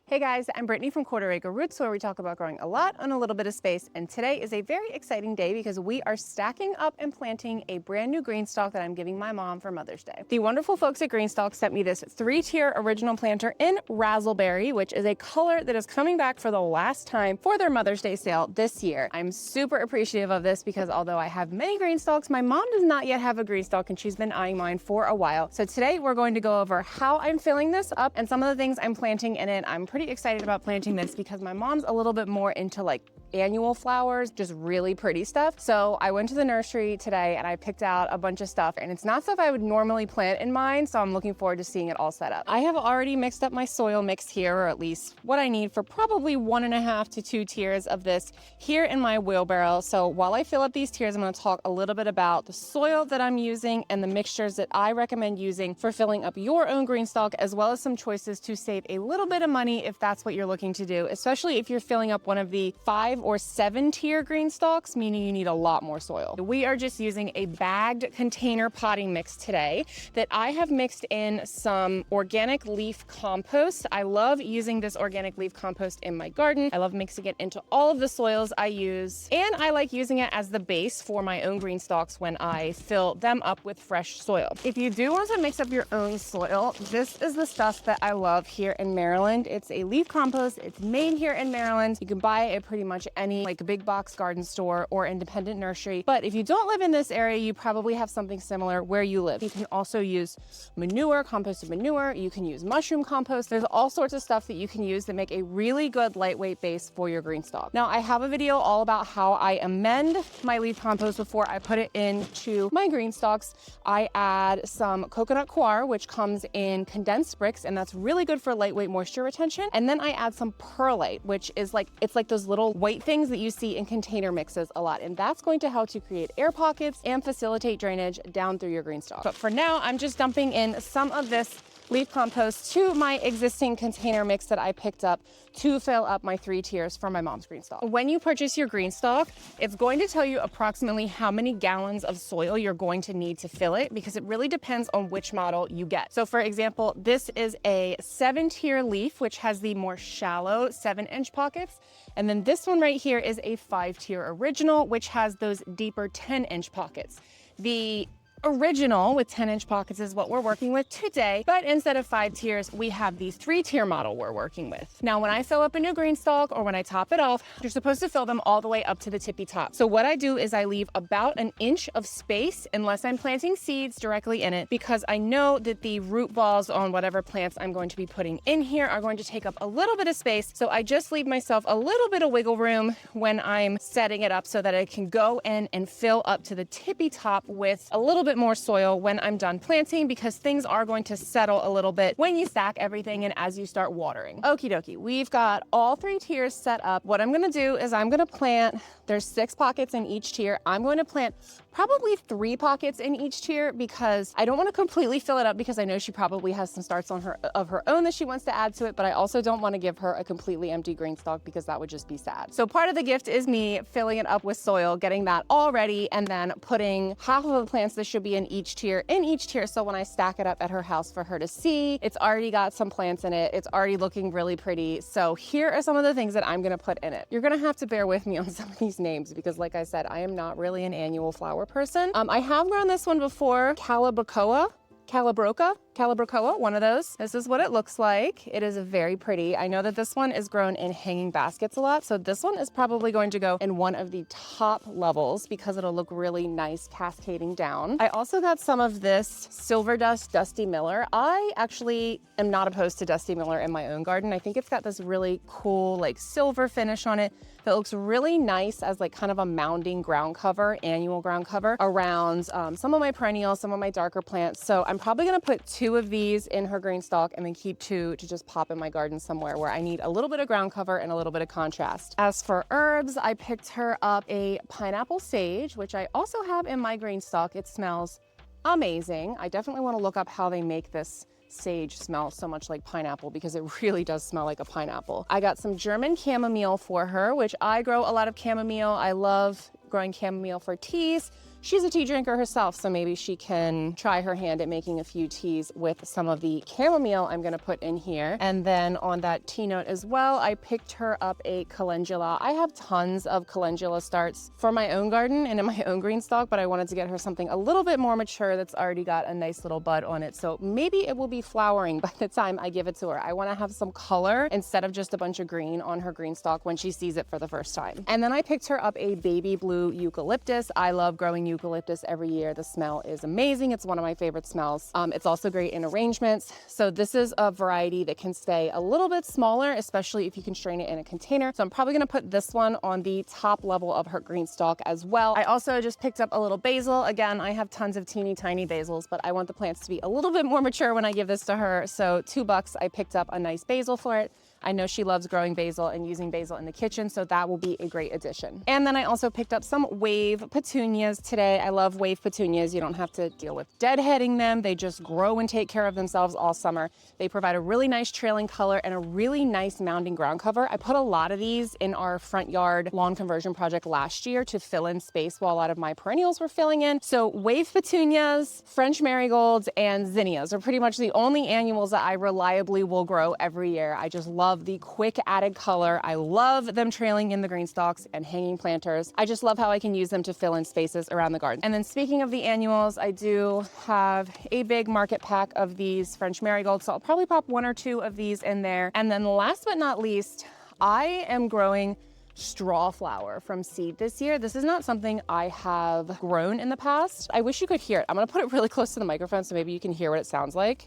Hey guys, I'm Brittany from Quarter Acre Roots, where we talk about growing a lot on a little bit of space. And today is a very exciting day because we are stacking up and planting a brand new GreenStalk that I'm giving my mom for Mother's Day. The wonderful folks at GreenStalk sent me this 3-tier original planter in Razzleberry, which is a color that is coming back for the last time for their Mother's Day sale this year. I'm super appreciative of this because although I have many GreenStalks, my mom does not yet have a GreenStalk and she's been eyeing mine for a while. So today we're going to go over how I'm filling this up and some of the things I'm planting in it. I'm pretty excited about planting this because my mom's a little bit more into like annual flowers, just really pretty stuff. So I went to the nursery today and I picked out a bunch of stuff, and it's not stuff I would normally plant in mine, so I'm looking forward to seeing it all set up. I have already mixed up my soil mix here, or at least what I need for probably 1.5 to 2 tiers of this here in my wheelbarrow. So while I fill up these tiers, I'm going to talk a little bit about the soil that I'm using and the mixtures that I recommend using for filling up your own GreenStalk, as well as some choices to save a little bit of money if that's what you're looking to do, especially if you're filling up one of the 5 or 7 tier GreenStalks, meaning you need a lot more soil. We are just using a bagged container potting mix today that I have mixed in some organic leaf compost. I love using this organic leaf compost in my garden. I love mixing it into all of the soils I use, and I like using it as the base for my own GreenStalks when I fill them up with fresh soil. If you do want to mix up your own soil, this is the stuff that I love here in Maryland. It's a leaf compost. It's made here in Maryland. You can buy it at pretty much any like a big box garden store or independent nursery. But if you don't live in this area, you probably have something similar where you live. You can also use manure, composted manure. You can use mushroom compost. There's all sorts of stuff that you can use that make a really good lightweight base for your GreenStalk. Now, I have a video all about how I amend my leaf compost before I put it into my GreenStalks. I add some coconut coir, which comes in condensed bricks, and that's really good for lightweight moisture retention. And then I add some perlite, which is like, it's like those little white things that you see in container mixes a lot. And that's going to help to create air pockets and facilitate drainage down through your GreenStalk. But for now, I'm just dumping in some of this leaf compost to my existing container mix that I picked up to fill up my 3 tiers for my mom's GreenStalk. When you purchase your GreenStalk, it's going to tell you approximately how many gallons of soil you're going to need to fill it, because it really depends on which model you get. So for example, this is a 7-tier leaf, which has the more shallow 7-inch pockets. And then this one right here is a 5-tier original, which has those deeper 10-inch pockets. The original with 10-inch pockets is what we're working with today, but instead of 5 tiers, we have the 3-tier model we're working with. Now, when I fill up a new GreenStalk or when I top it off, you're supposed to fill them all the way up to the tippy top. So what I do is I leave about 1 inch of space, unless I'm planting seeds directly in it, because I know that the root balls on whatever plants I'm going to be putting in here are going to take up a little bit of space. So I just leave myself a little bit of wiggle room when I'm setting it up so that I can go in and fill up to the tippy top with a little bit more soil when I'm done planting, because things are going to settle a little bit when you stack everything and as you start watering. Okie dokie, we've got all 3 tiers set up. What I'm gonna do is I'm gonna plant, there's 6 pockets in each tier. I'm going to plant probably 3 pockets in each tier because I don't want to completely fill it up, because I know she probably has some starts on her own that she wants to add to it, but I also don't want to give her a completely empty GreenStalk because that would just be sad. So part of the gift is me filling it up with soil, getting that all ready, and then putting half of the plants that should be in each tier. So when I stack it up at her house for her to see, it's already got some plants in it. It's already looking really pretty. So here are some of the things that I'm going to put in it. You're going to have to bear with me on some of these names because, like I said, I am not really an annual flower person. I have grown this one before, Calabroca, one of those. This is what it looks like. It is very pretty. I know that this one is grown in hanging baskets a lot, so this one is probably going to go in one of the top levels because it'll look really nice cascading down. I also got some of this Silver Dust Dusty Miller. I actually am not opposed to Dusty Miller in my own garden. I think it's got this really cool like silver finish on it that looks really nice as like kind of a mounding ground cover, annual ground cover around some of my perennials, some of my darker plants. So I'm probably gonna put 2 of these in her GreenStalk and then keep 2 to just pop in my garden somewhere where I need a little bit of ground cover and a little bit of contrast. As for herbs, I picked her up a pineapple sage, which I also have in my GreenStalk. It smells amazing. I definitely want to look up how they make this sage smell so much like pineapple, because it really does smell like a pineapple. I got some German chamomile for her, which I grow a lot of chamomile. I love growing chamomile for teas. she's a tea drinker herself, so maybe she can try her hand at making a few teas with some of the chamomile I'm gonna put in here. And then on that tea note as well, I picked her up a calendula. I have tons of calendula starts for my own garden and in my own GreenStalk, but I wanted to get her something a little bit more mature that's already got a nice little bud on it. So maybe it will be flowering by the time I give it to her. I wanna have some color instead of just a bunch of green on her GreenStalk when she sees it for the first time. And then I picked her up a baby blue eucalyptus. I love growing eucalyptus every year. The smell is amazing. It's one of my favorite smells. It's also great in arrangements. So this is a variety that can stay a little bit smaller, especially if you can strain it in a container. So I'm probably gonna put this one on the top level of her GreenStalk as well. I also just picked up a little basil. Again, I have tons of teeny tiny basils, but I want the plants to be a little bit more mature when I give this to her. So $2, I picked up a nice basil for it. I know she loves growing basil and using basil in the kitchen, so that will be a great addition. And then I also picked up some wave petunias today. I love wave petunias. You don't have to deal with deadheading them. They just grow and take care of themselves all summer. They provide a really nice trailing color and a really nice mounding ground cover. I put a lot of these in our front yard lawn conversion project last year to fill in space while a lot of my perennials were filling in. So wave petunias, French marigolds, and zinnias are pretty much the only annuals that I reliably will grow every year. I just love the quick added color. I love them trailing in the GreenStalks and hanging planters. I just love how I can use them to fill in spaces around the garden. And then speaking of the annuals, I do have a big market pack of these French marigolds, so I'll probably pop 1 or 2 of these in there. And then last but not least, I am growing straw flower from seed this year. This is not something I have grown in the past. I wish you could hear it. I'm gonna put it really close to the microphone so maybe you can hear what it sounds like.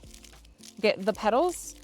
Get the petals.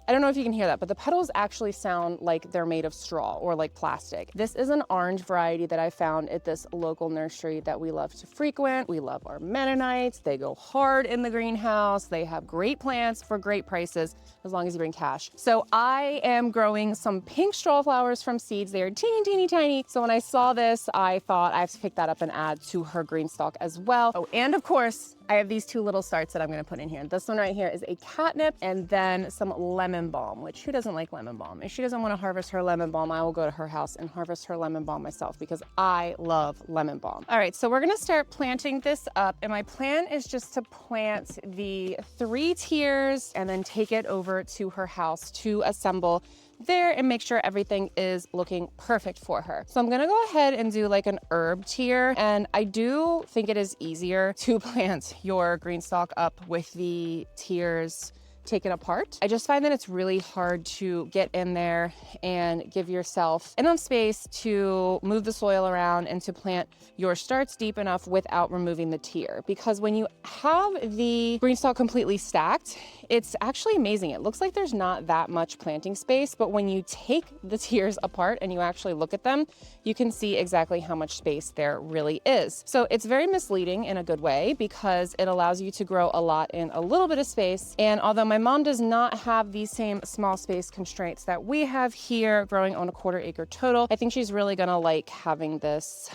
I don't know if you can hear that, but the petals actually sound like they're made of straw or like plastic. This is an orange variety that I found at this local nursery that we love to frequent. We love our Mennonites. They go hard in the greenhouse. They have great plants for great prices, as long as you bring cash. So I am growing some pink straw flowers from seeds. They are teeny, teeny, tiny. So when I saw this, I thought I have to pick that up and add to her GreenStalk as well. Oh, and of course, I have these 2 little starts that I'm gonna put in here. This one right here is a catnip and then some lemon balm, which who doesn't like lemon balm? If she doesn't wanna harvest her lemon balm, I will go to her house and harvest her lemon balm myself because I love lemon balm. All right, so we're gonna start planting this up, and my plan is just to plant the 3 tiers and then take it over to her house to assemble there and make sure everything is looking perfect for her. So I'm gonna go ahead and do like an herb tier, and I do think it is easier to plant your GreenStalk up with the tiers taken apart. I just find that it's really hard to get in there and give yourself enough space to move the soil around and to plant your starts deep enough without removing the tier. Because when you have the GreenStalk completely stacked, it's actually amazing. It looks like there's not that much planting space, but when you take the tiers apart and you actually look at them, you can see exactly how much space there really is. So it's very misleading in a good way because it allows you to grow a lot in a little bit of space. And although my mom does not have the same small space constraints that we have here growing on a 1/4 acre total, I think she's really gonna like having this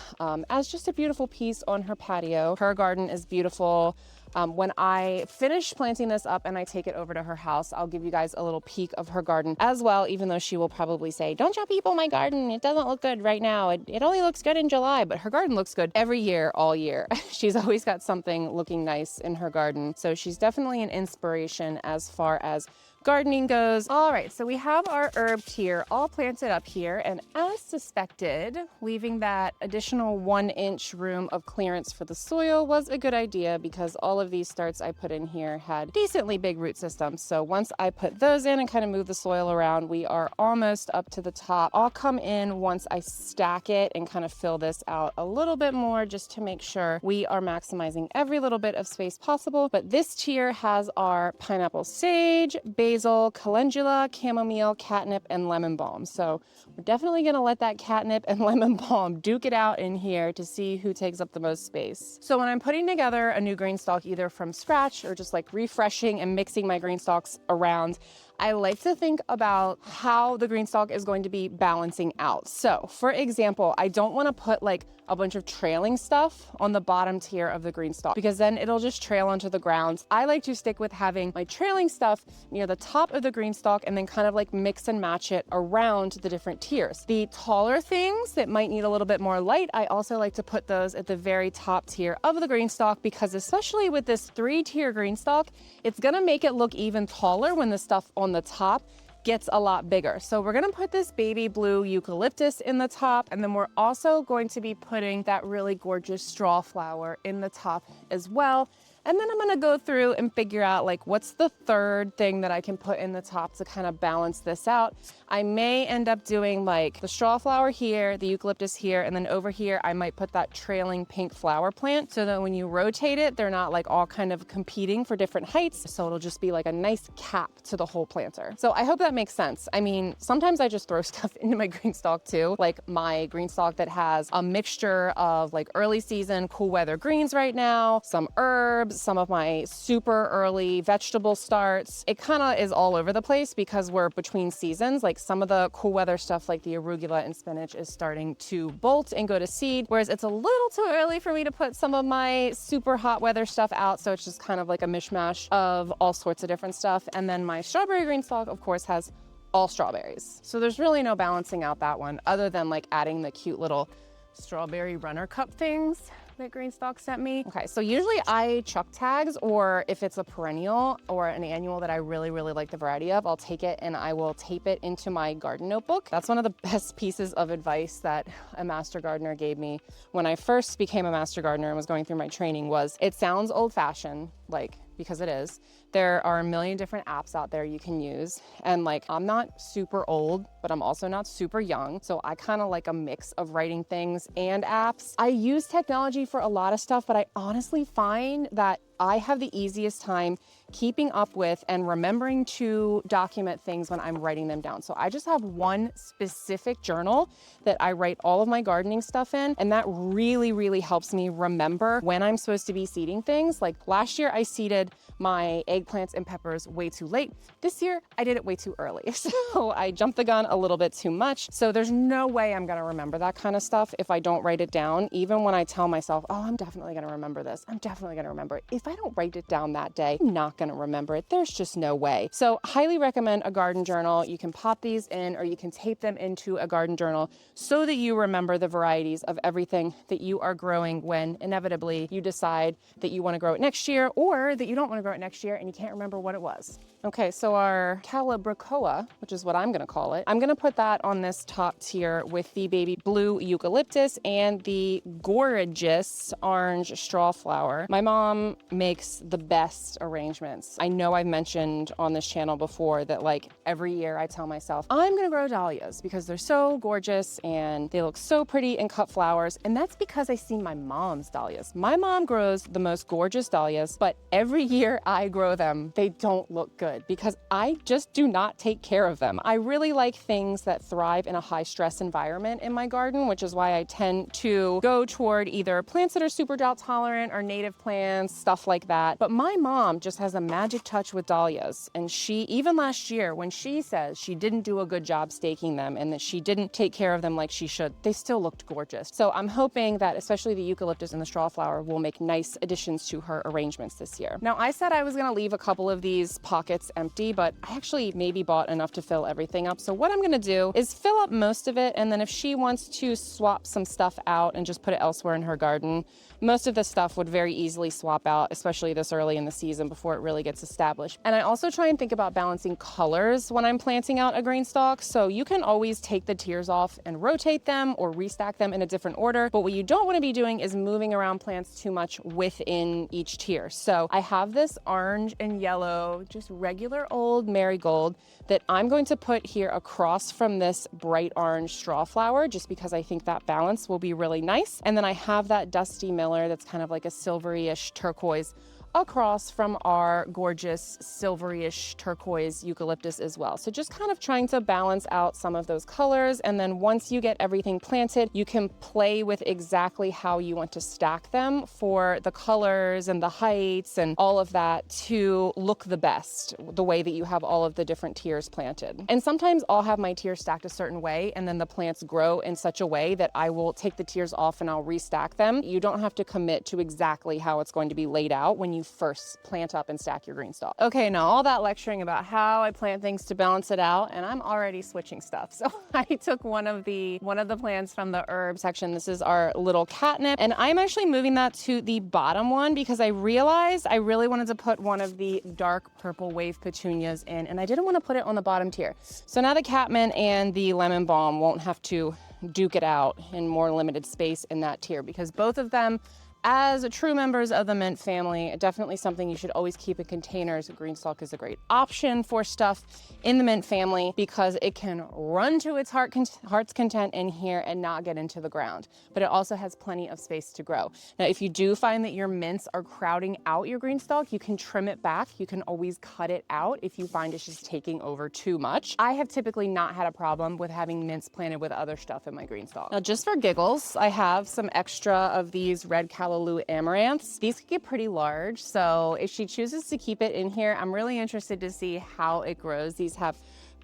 as just a beautiful piece on her patio. Her garden is beautiful. When I finish planting this up and I take it over to her house, I'll give you guys a little peek of her garden as well, even though she will probably say, don't show people my garden. It doesn't look good right now. It only looks good in July, but her garden looks good every year, all year. She's always got something looking nice in her garden. So she's definitely an inspiration as far as gardening goes. All right, so we have our herb tier all planted up here, and as suspected, leaving that additional 1-inch room of clearance for the soil was a good idea because all of these starts I put in here had decently big root systems. So once I put those in and kind of move the soil around, we are almost up to the top. I'll come in once I stack it and kind of fill this out a little bit more just to make sure we are maximizing every little bit of space possible. But this tier has our pineapple sage, basil, calendula, chamomile, catnip, and lemon balm. So we're definitely gonna let that catnip and lemon balm duke it out in here to see who takes up the most space. So when I'm putting together a new GreenStalk, either from scratch or just like refreshing and mixing my GreenStalks around, I like to think about how the GreenStalk is going to be balancing out. So for example, I don't want to put like a bunch of trailing stuff on the bottom tier of the GreenStalk because then it'll just trail onto the ground. I like to stick with having my trailing stuff near the top of the GreenStalk and then kind of like mix and match it around the different tiers. The taller things that might need a little bit more light, I also like to put those at the very top tier of the GreenStalk because especially with this 3-tier GreenStalk, it's gonna make it look even taller when the stuff on the top gets a lot bigger. So we're gonna put this baby blue eucalyptus in the top, and then we're also going to be putting that really gorgeous straw flower in the top as well. And then I'm gonna go through and figure out like what's the third thing that I can put in the top to kind of balance this out. I may end up doing like the straw flower here, the eucalyptus here, and then over here I might put that trailing pink flower plant so that when you rotate it, they're not like all kind of competing for different heights. So it'll just be like a nice cap to the whole planter. So I hope that makes sense. I mean, sometimes I just throw stuff into my GreenStalk too, like my GreenStalk that has a mixture of like early season cool weather greens right now, some herbs, some of my super early vegetable starts. It kind of is all over the place because we're between seasons. Like some of the cool weather stuff like the arugula and spinach is starting to bolt and go to seed, whereas it's a little too early for me to put some of my super hot weather stuff out. So it's just kind of like a mishmash of all sorts of different stuff. And then my strawberry GreenStalk, of course, has all strawberries. So there's really no balancing out that one other than like adding the cute little strawberry runner cup things that GreenStalk sent me. Okay, so usually I chuck tags, or if it's a perennial or an annual that I really like the variety of, I'll take it and I will tape it into my garden notebook. That's one of the best pieces of advice that a master gardener gave me when I first became a master gardener and was going through my training was, it sounds old-fashioned, like, because it is. There are a million different apps out there you can use. And like, I'm not super old, but I'm also not super young. So I kind of like a mix of writing things and apps. I use technology for a lot of stuff, but I honestly find that I have the easiest time keeping up with and remembering to document things when I'm writing them down. So I just have one specific journal that I write all of my gardening stuff in, and that really helps me remember when I'm supposed to be seeding things. Like last year I seeded my eggplants and peppers way too late. This year I did it way too early. So I jumped the gun a little bit too much. So there's no way I'm gonna remember that kind of stuff if I don't write it down. Even when I tell myself, oh, I'm definitely gonna remember this. I'm definitely gonna remember it. If I don't write it down that day, I'm not gonna remember it. There's just no way. So highly recommend a garden journal. You can pop these in or you can tape them into a garden journal so that you remember the varieties of everything that you are growing when inevitably you decide that you wanna grow it next year or that you don't wanna grow it next year and you can't remember what it was. Okay, so our Calibrachoa, which is what I'm gonna call it, I'm gonna put that on this top tier with the baby blue eucalyptus and the gorgeous orange straw flower. My mom makes the best arrangements. I know I've mentioned on this channel before that like every year I tell myself, I'm gonna grow dahlias because they're so gorgeous and they look so pretty in cut flowers. And that's because I see my mom's dahlias. My mom grows the most gorgeous dahlias, but every year I grow them, they don't look good because I just do not take care of them. I really like things that thrive in a high stress environment in my garden, which is why I tend to go toward either plants that are super drought tolerant or native plants, stuff like that. But my mom just has a magic touch with dahlias. And she, even last year, when she says she didn't do a good job staking them and that she didn't take care of them like she should, they still looked gorgeous. So I'm hoping that especially the eucalyptus and the straw flower will make nice additions to her arrangements this year. Now, I said I was gonna leave a couple of these pockets empty, but I actually maybe bought enough to fill everything up. So what I'm gonna do is fill up most of it, and then if she wants to swap some stuff out and just put it elsewhere in her garden, most of the stuff would very easily swap out, especially this early in the season before it really gets established. And I also try and think about balancing colors when I'm planting out a GreenStalk. So you can always take the tiers off and rotate them or restack them in a different order. But what you don't want to be doing is moving around plants too much within each tier. So I have this orange and yellow, just regular old marigold that I'm going to put here across from this bright orange straw flower, just because I think that balance will be really nice. And then I have that dusty Miller that's kind of like a silvery-ish turquoise across from our gorgeous silveryish turquoise eucalyptus as well. So just kind of trying to balance out some of those colors. And then once you get everything planted, you can play with exactly how you want to stack them for the colors and the heights and all of that to look the best, the way that you have all of the different tiers planted. And sometimes I'll have my tiers stacked a certain way, and then the plants grow in such a way that I will take the tiers off and I'll restack them. You don't have to commit to exactly how it's going to be laid out when you first plant up and stack your GreenStalk. Okay, now all that lecturing about how I plant things to balance it out, and I'm already switching stuff. So I took one of the plants from the herb section. This is our little catnip, and I'm actually moving that to the bottom one because I realized I really wanted to put one of the dark purple wave petunias in, and I didn't want to put it on the bottom tier. So now the catmint and the lemon balm won't have to duke it out in more limited space in that tier, because both of them, as true members of the mint family, definitely something you should always keep in containers. GreenStalk is a great option for stuff in the mint family because it can run to its heart's content in here and not get into the ground. But it also has plenty of space to grow. Now, if you do find that your mints are crowding out your GreenStalk, you can trim it back. You can always cut it out if you find it's just taking over too much. I have typically not had a problem with having mints planted with other stuff in my GreenStalk. Now, just for giggles, I have some extra of these red calla amaranths. These could get pretty large, so if she chooses to keep it in here, I'm really interested to see how it grows. These have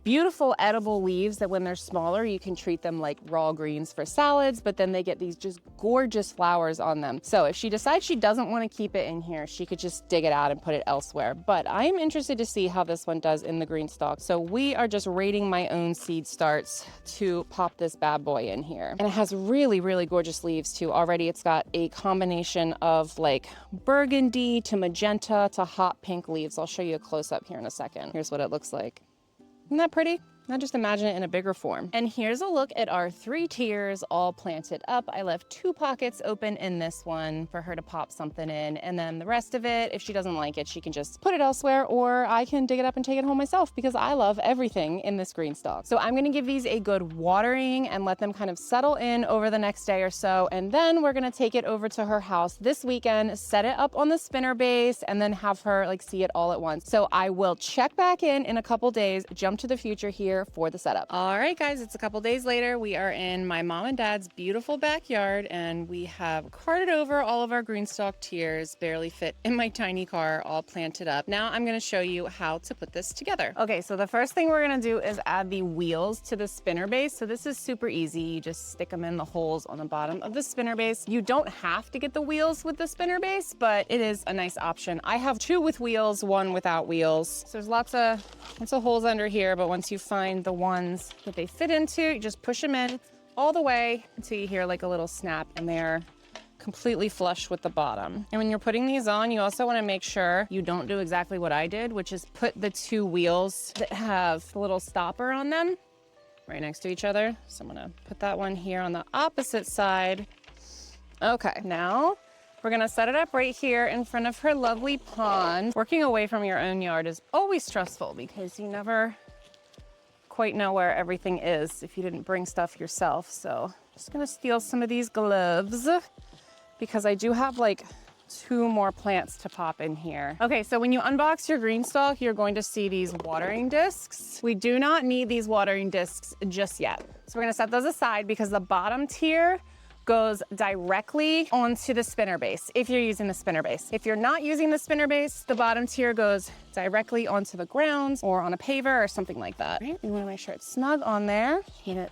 beautiful edible leaves that when they're smaller, you can treat them like raw greens for salads, but then they get these just gorgeous flowers on them. So if she decides she doesn't want to keep it in here, she could just dig it out and put it elsewhere. But I'm interested to see how this one does in the GreenStalk. So we are just rating my own seed starts to pop this bad boy in here. And it has really, really gorgeous leaves too. Already it's got a combination of like burgundy to magenta to hot pink leaves. I'll show you a close up here in a second. Here's what it looks like. Isn't that pretty? I just imagine it in a bigger form. And here's a look at our 3 tiers all planted up. I left 2 pockets open in this one for her to pop something in. And then the rest of it, if she doesn't like it, she can just put it elsewhere, or I can dig it up and take it home myself because I love everything in this GreenStalk. So I'm gonna give these a good watering and let them kind of settle in over the next day or so. And then we're gonna take it over to her house this weekend, set it up on the spinner base, and then have her like see it all at once. So I will check back in a couple days, jump to the future here for the setup. All right, guys, it's a couple days later. We are in my mom and dad's beautiful backyard, and we have carted over all of our GreenStalk tiers, barely fit in my tiny car, all planted up. Now I'm going to show you how to put this together. Okay, so the first thing we're going to do is add the wheels to the spinner base. So this is super easy. You just stick them in the holes on the bottom of the spinner base. You don't have to get the wheels with the spinner base, but it is a nice option. I have 2 with wheels, 1 without wheels. So there's lots of holes under here, but once you find the ones that they fit into, you just push them in all the way until you hear like a little snap, and they're completely flush with the bottom. And when you're putting these on, you also want to make sure you don't do exactly what I did, which is put the 2 wheels that have the little stopper on them right next to each other. So I'm gonna put that one here on the opposite side. Okay, now we're gonna set it up right here in front of her lovely pond. Working away from your own yard is always stressful because you never quite know where everything is if you didn't bring stuff yourself. So I'm just gonna steal some of these gloves because I do have like 2 more plants to pop in here. Okay, so when you unbox your GreenStalk, you're going to see these watering discs. We do not need these watering discs just yet. So we're gonna set those aside because the bottom tier goes directly onto the spinner base if you're using the spinner base. If you're not using the spinner base, the bottom tier goes directly onto the ground or on a paver or something like that. Right? You want to make sure it's snug on there and it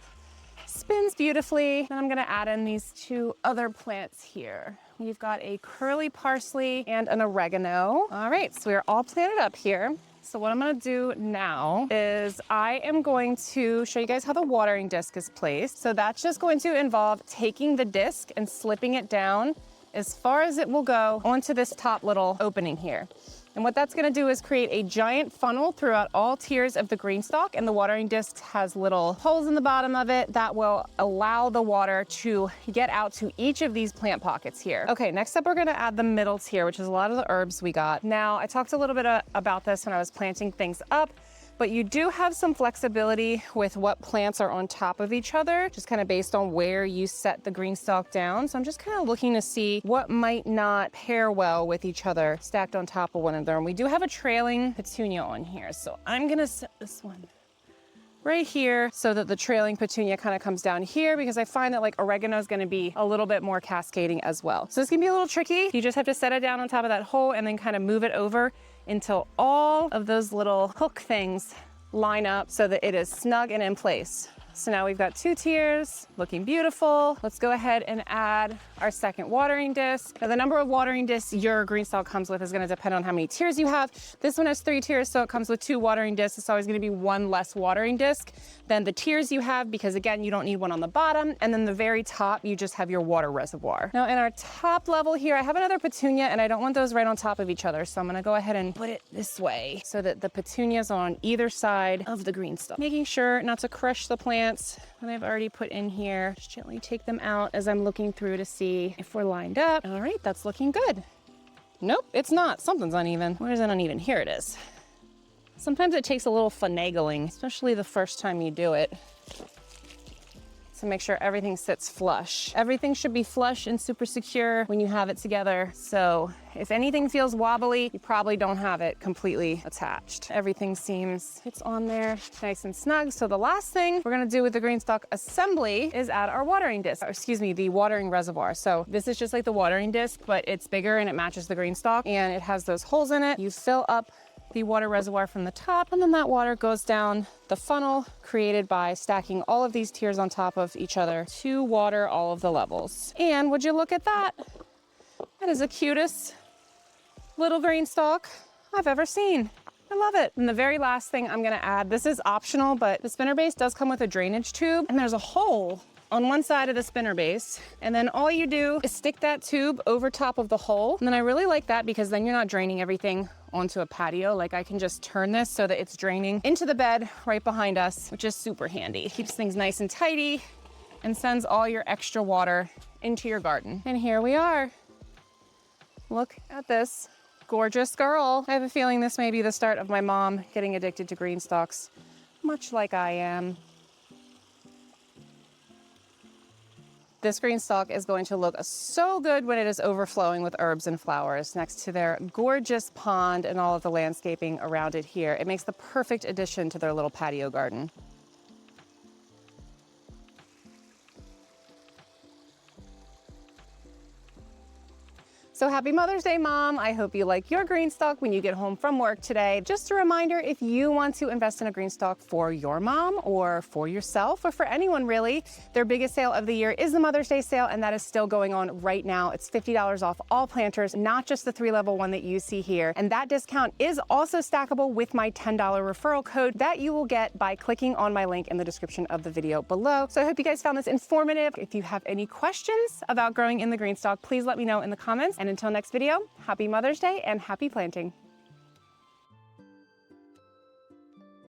spins beautifully. Then I'm going to add in these 2 other plants here. We've got a curly parsley and an oregano. All right, so we're all planted up here. So what I'm gonna do now is I am going to show you guys how the watering disc is placed. So that's just going to involve taking the disc and slipping it down as far as it will go onto this top little opening here. And what that's gonna do is create a giant funnel throughout all tiers of the GreenStalk, and the watering disc has little holes in the bottom of it that will allow the water to get out to each of these plant pockets here. Okay, next up we're gonna add the middle tier, which is a lot of the herbs we got. Now, I talked a little bit about this when I was planting things up. but you do have some flexibility with what plants are on top of each other, just kind of based on where you set the GreenStalk down. So I'm just kind of looking to see what might not pair well with each other stacked on top of one another. And we do have a trailing petunia on here. So I'm gonna set this one right here so that the trailing petunia kind of comes down here, because I find that like oregano is going to be a little bit more cascading as well. So this can be a little tricky. You just have to set it down on top of that hole and then kind of move it over until all of those little hook things line up so that it is snug and in place. So now we've got 2 tiers looking beautiful. Let's go ahead and add our second watering disc. Now the number of watering discs your GreenStalk comes with is going to depend on how many tiers you have. This one has 3 tiers, so it comes with 2 watering discs. It's always going to be 1 less watering disc than the tiers you have, because again, you don't need one on the bottom. And then the very top, you just have your water reservoir. Now in our top level here, I have another petunia and I don't want those right on top of each other. So I'm going to go ahead and put it this way so that the petunias are on either side of the GreenStalk. Making sure not to crush the plants that I've already put in here. Just gently take them out as I'm looking through to see if we're lined up. All right, that's looking good. Nope, it's not. Something's uneven. Where is it uneven? Here it is. Sometimes it takes a little finagling, especially the first time you do it. So make sure everything sits flush. Everything should be flush and super secure when you have it together. So if anything feels wobbly, you probably don't have it completely attached. Everything seems it's on there nice and snug. So the last thing we're gonna do with the GreenStalk assembly is add our watering disc, or excuse me, the watering reservoir. So this is just like the watering disc, but it's bigger and it matches the GreenStalk and it has those holes in it. You fill up the water reservoir from the top, and then that water goes down the funnel created by stacking all of these tiers on top of each other to water all of the levels. And would you look at that? That is the cutest little GreenStalk I've ever seen. I love it. And the very last thing I'm gonna add, this is optional, but the spinner base does come with a drainage tube, and there's a hole on one side of the spinner base. And then all you do is stick that tube over top of the hole. And then I really like that because then you're not draining everything onto a patio. Like I can just turn this so that it's draining into the bed right behind us, which is super handy. Keeps things nice and tidy and sends all your extra water into your garden. And here we are. Look at this gorgeous girl. I have a feeling this may be the start of my mom getting addicted to GreenStalks, much like I am. This GreenStalk is going to look so good when it is overflowing with herbs and flowers next to their gorgeous pond and all of the landscaping around it here. It makes the perfect addition to their little patio garden. So happy Mother's Day, Mom. I hope you like your GreenStalk when you get home from work today. Just a reminder, if you want to invest in a GreenStalk for your mom or for yourself or for anyone really, their biggest sale of the year is the Mother's Day sale, and that is still going on right now. It's $50 off all planters, not just the 3-level one that you see here. And that discount is also stackable with my $10 referral code that you will get by clicking on my link in the description of the video below. So I hope you guys found this informative. If you have any questions about growing in the GreenStalk, please let me know in the comments. And until next video, happy Mother's Day and happy planting.